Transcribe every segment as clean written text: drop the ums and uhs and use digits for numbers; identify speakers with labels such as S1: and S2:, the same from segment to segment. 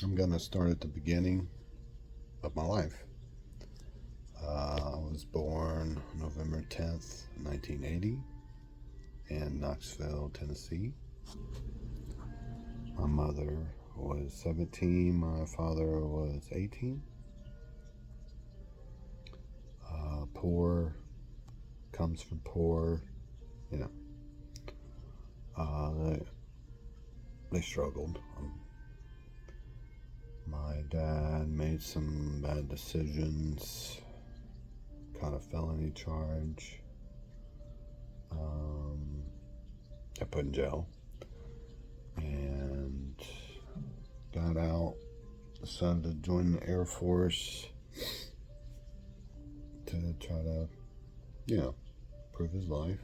S1: I'm going to start at the beginning of my life. I was born November 10th, 1980, in Knoxville, Tennessee. My mother was 17, my father was 18. Poor comes from poor, you know. They struggled. My dad made some bad decisions, caught a felony charge, got put in jail, and got out, decided to join the Air Force to try to, improve his life.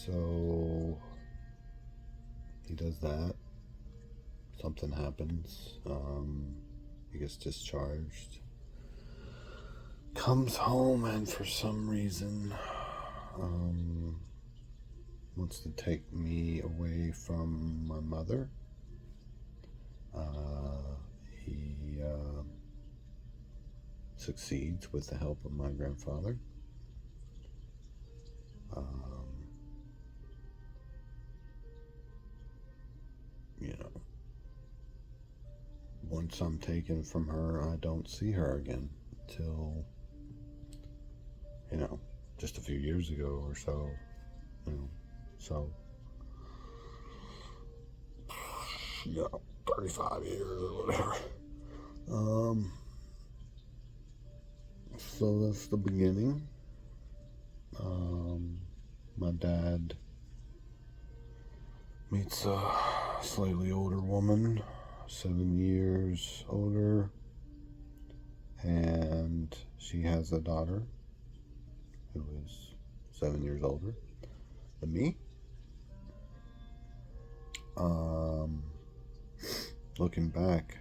S1: So he does that. Something happens. He gets discharged. Comes home and for some reason wants to take me away from my mother. He succeeds with the help of my grandfather. Once I'm taken from her, I don't see her again till, just a few years ago or so. So, 35 years or whatever. So that's the beginning. My dad meets a slightly older woman, 7 years older, and she has a daughter who is 7 years older than me. Looking back,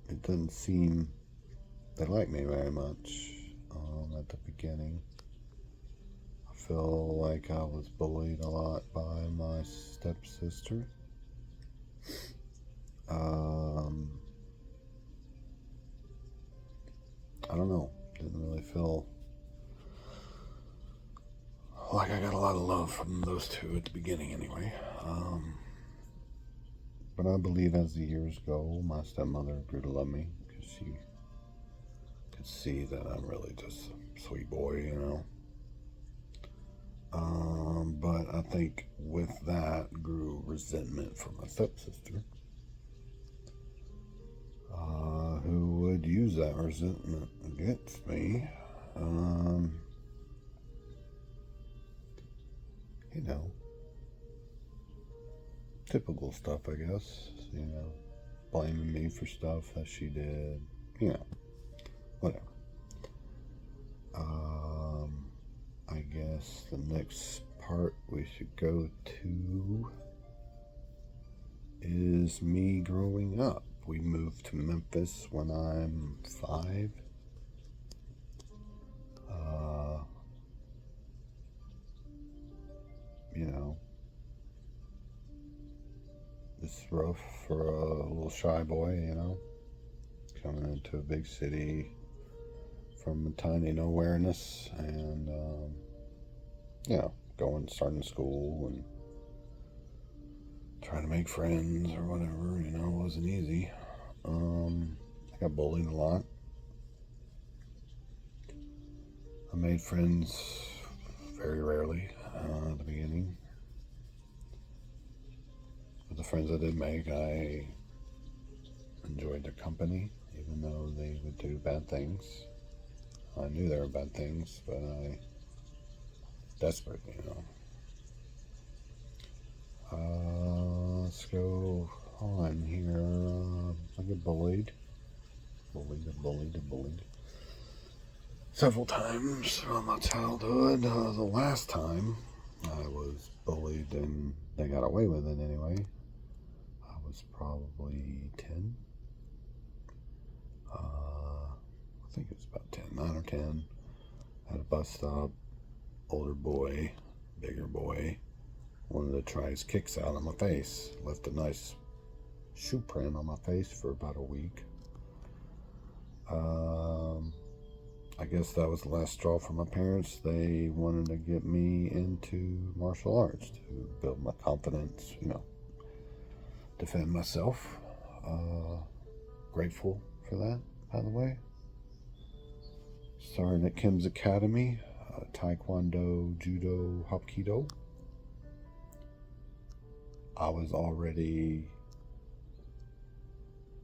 S1: it doesn't seem they like me very much at the beginning. I feel like I was bullied a lot by my stepsister. I don't know. Didn't really feel like I got a lot of love from those two at the beginning, anyway. But I believe as the years go, my stepmother grew to love me because she could see that I'm really just a sweet boy. But I think with that grew resentment from my stepsister, who would use that resentment against me. Typical stuff, I guess. Blaming me for stuff that she did. Whatever. I guess the next part we should go to is me growing up. We moved to Memphis when I'm 5. It's rough for a little shy boy, coming into a big city from a tiny nowhereness and, starting school and trying to make friends or whatever, it wasn't easy. I got bullied a lot. I made friends very rarely at the beginning. But the friends I did make, I enjoyed their company, even though they would do bad things. I knew they were bad things, but I desperate, Let's go on here. I get bullied several times throughout my childhood. The last time I was bullied and they got away with it anyway, I was probably 10. I think it was about 10, 9 or 10. At a bus stop, older boy, bigger boy, wanted to try his kicks out on my face. Left a nice shoe print on my face for about a week. I guess that was the last straw for my parents. They wanted to get me into martial arts to build my confidence, defend myself. Grateful for that, by the way. Started at Kim's Academy, Taekwondo, Judo, Hapkido. I was already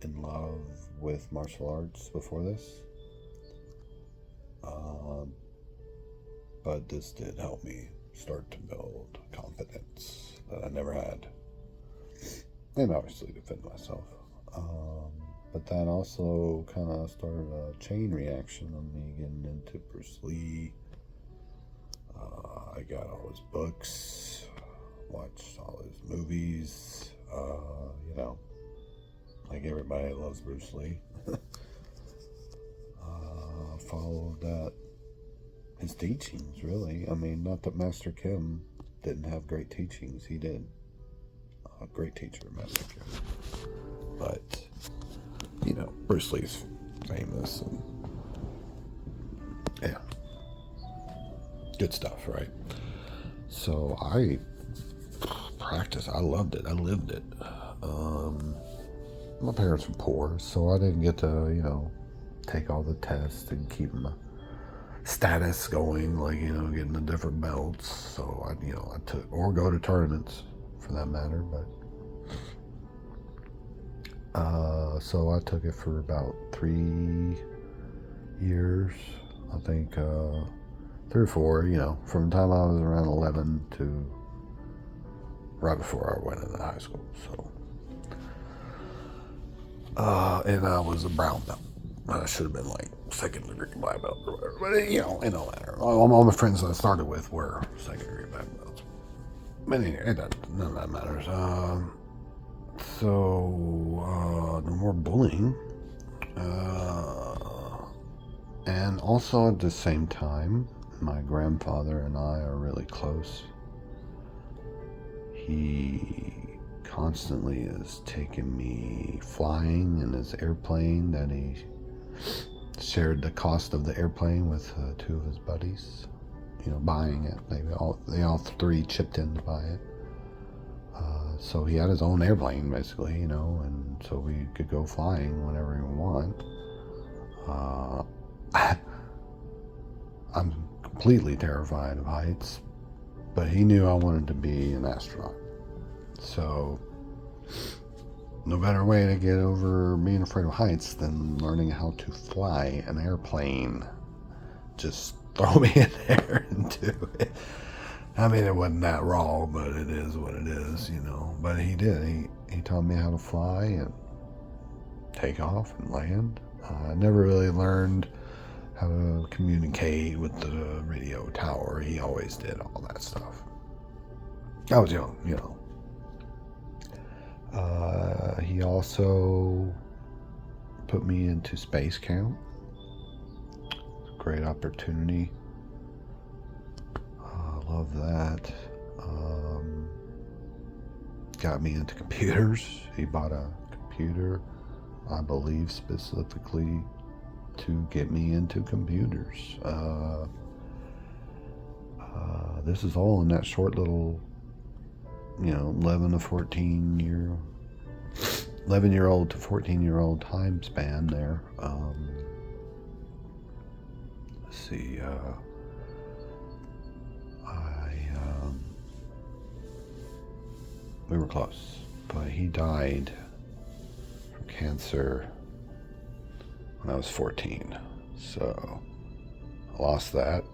S1: in love with martial arts before this. But this did help me start to build confidence that I never had. And obviously defend myself. But that also kind of started a chain reaction of me getting into Bruce Lee. I got all his books, watched all his movies, like everybody loves Bruce Lee. Followed that, his teachings, really. I mean, not that Master Kim didn't have great teachings, he did. A great teacher, Master Kim. But, Bruce Lee's famous, and yeah, good stuff, right? So I practiced, I loved it, I lived it. My parents were poor, so I didn't get to, take all the tests and keep my status going, like, getting the different belts. So I took, or go to tournaments for that matter, but so I took it for about 3 years, I think, 3 or 4, from the time I was around 11 to right before I went into high school. So, and I was a brown belt. I should have been like second degree black belt or whatever, but it don't matter. All my friends that I started with were second degree black belts. But anyway, none of that matters. So no more bullying. And also at the same time, my grandfather and I are really close. He constantly is taking me flying in his airplane that he shared the cost of the airplane with 2 of his buddies, buying it. They all 3 chipped in to buy it. So he had his own airplane, basically, and so we could go flying whenever we want. I'm completely terrified of heights, but he knew I wanted to be an astronaut. So no better way to get over being afraid of heights than learning how to fly an airplane. Just throw me in there and do it. I mean, it wasn't that raw, but it is what it is, But he did. He taught me how to fly and take off and land. I never really learned how to communicate with the radio tower. He always did all that stuff. I was young, He also put me into Space Camp. Great opportunity. Love that. Got me into computers. He bought a computer, I believe, specifically to get me into computers. This is all in that short little, 11 year old to 14-year-old time span there. Let's see. We were close, but he died from cancer when I was 14, so I lost that.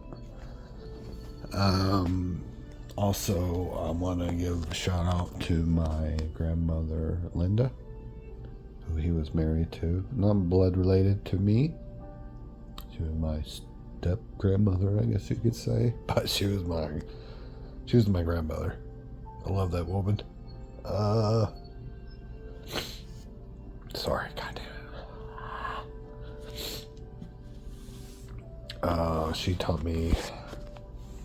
S1: Also, I want to give a shout out to my grandmother, Linda, who he was married to. Not blood related to me. She was my step grandmother, I guess you could say, but she was my grandmother. I love that woman. Sorry, goddamn it. She taught me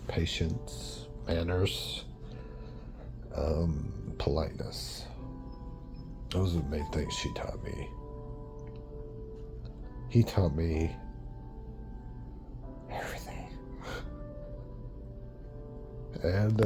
S1: patience, manners, Politeness. Those are the main things she taught me. He taught me everything. And,